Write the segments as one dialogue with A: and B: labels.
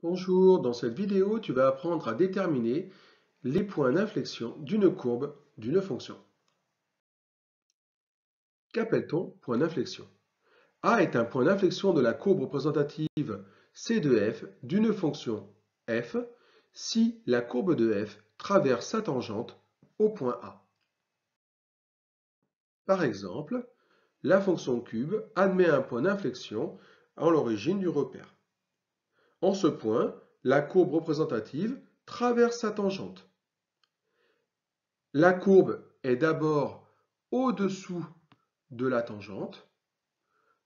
A: Bonjour, dans cette vidéo, tu vas apprendre à déterminer les points d'inflexion d'une courbe d'une fonction. Qu'appelle-t-on point d'inflexion? A est un point d'inflexion de la courbe représentative C de f d'une fonction f si la courbe de f traverse sa tangente au point A. Par exemple, la fonction cube admet un point d'inflexion à l'origine du repère. En ce point, la courbe représentative traverse sa tangente. La courbe est d'abord au-dessous de la tangente,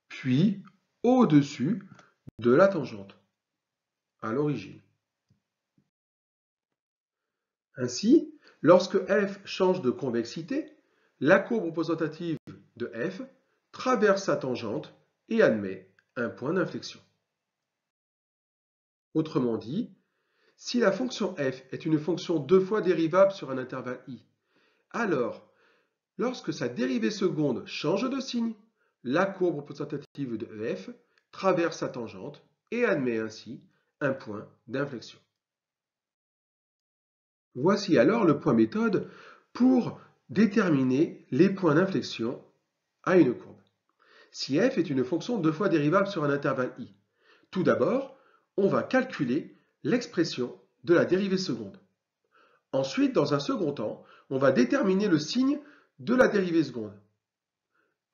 A: puis au-dessus de la tangente, à l'origine. Ainsi, lorsque f change de convexité, la courbe représentative de f traverse sa tangente et admet un point d'inflexion. Autrement dit, si la fonction f est une fonction deux fois dérivable sur un intervalle i, alors lorsque sa dérivée seconde change de signe, la courbe représentative de f traverse sa tangente et admet ainsi un point d'inflexion. Voici alors le point méthode pour déterminer les points d'inflexion à une courbe. Si f est une fonction deux fois dérivable sur un intervalle i, tout d'abord, on va calculer l'expression de la dérivée seconde. Ensuite, dans un second temps, on va déterminer le signe de la dérivée seconde.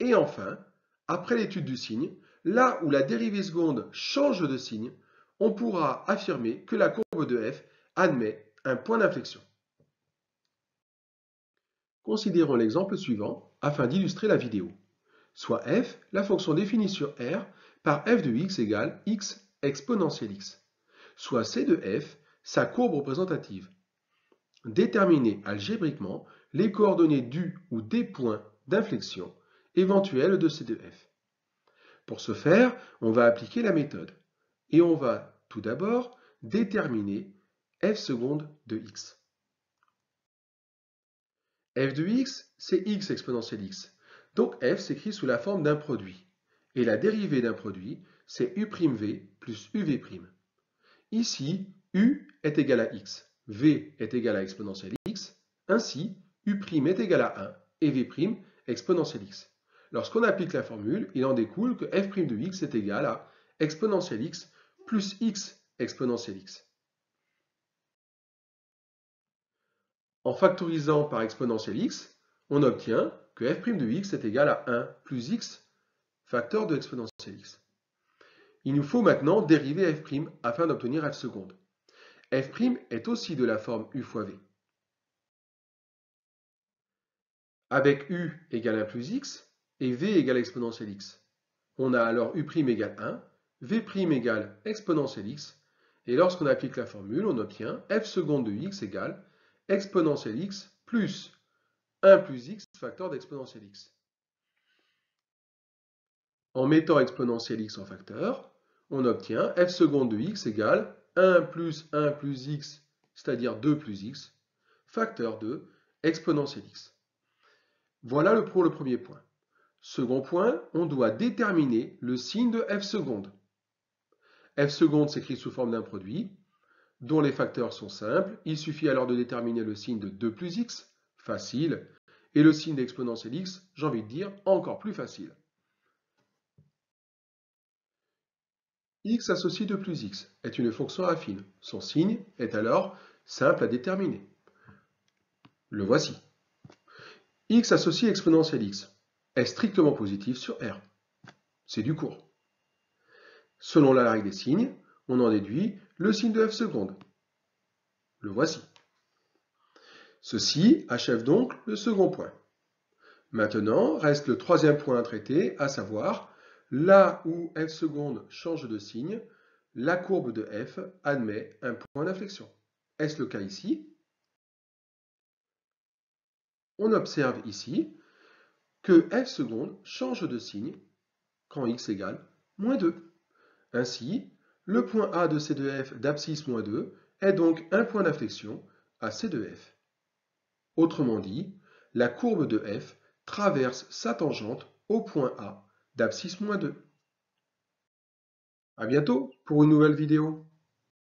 A: Et enfin, après l'étude du signe, là où la dérivée seconde change de signe, on pourra affirmer que la courbe de f admet un point d'inflexion. Considérons l'exemple suivant afin d'illustrer la vidéo. Soit f, la fonction définie sur R par f de x égale x exponentielle x. Soit c de f, sa courbe représentative. Déterminer algébriquement les coordonnées du ou des points d'inflexion éventuels de c de f. Pour ce faire, on va appliquer la méthode. Et on va tout d'abord déterminer f seconde de x. F de x, c'est x exponentielle x. Donc f s'écrit sous la forme d'un produit. Et la dérivée d'un produit, c'est u'v plus uv'. Ici, u est égal à x, v est égal à exponentielle x. Ainsi, u' est égal à 1 et v' exponentielle x. Lorsqu'on applique la formule, il en découle que f' de x est égal à exponentielle x plus x exponentielle x. En factorisant par exponentielle x, on obtient que f' de x est égal à 1 plus x facteur de exponentielle x. Il nous faut maintenant dériver f' afin d'obtenir f seconde. F' est aussi de la forme u fois v. Avec u égale 1 plus x et v égale exponentielle x. On a alors u' égale 1, v' égale exponentielle x, et lorsqu'on applique la formule, on obtient f seconde de x égale exponentielle x plus 1 plus x facteur d'exponentielle x. En mettant exponentielle x en facteur, on obtient f seconde de x égale 1 plus x, c'est-à-dire 2 plus x, facteur de exponentielle x. Voilà pour le premier point. Second point, on doit déterminer le signe de f seconde. F seconde s'écrit sous forme d'un produit, dont les facteurs sont simples. Il suffit alors de déterminer le signe de 2 plus x, facile, et le signe d'exponentielle x, j'ai envie de dire, encore plus facile. X associé de plus x est une fonction affine. Son signe est alors simple à déterminer. Le voici. X associé exponentielle x est strictement positif sur R. C'est du court. Selon la règle des signes, on en déduit le signe de f seconde. Le voici. Ceci achève donc le second point. Maintenant, reste le troisième point à traiter, à savoir, là où f seconde change de signe, la courbe de f admet un point d'inflexion. Est-ce le cas ici? On observe ici que f seconde change de signe quand x égale moins 2. Ainsi, le point A de C de f d'abscisse moins 2 est donc un point d'inflexion à C de f. Autrement dit, la courbe de f traverse sa tangente au point A d'abscisse moins 2. À bientôt pour une nouvelle vidéo.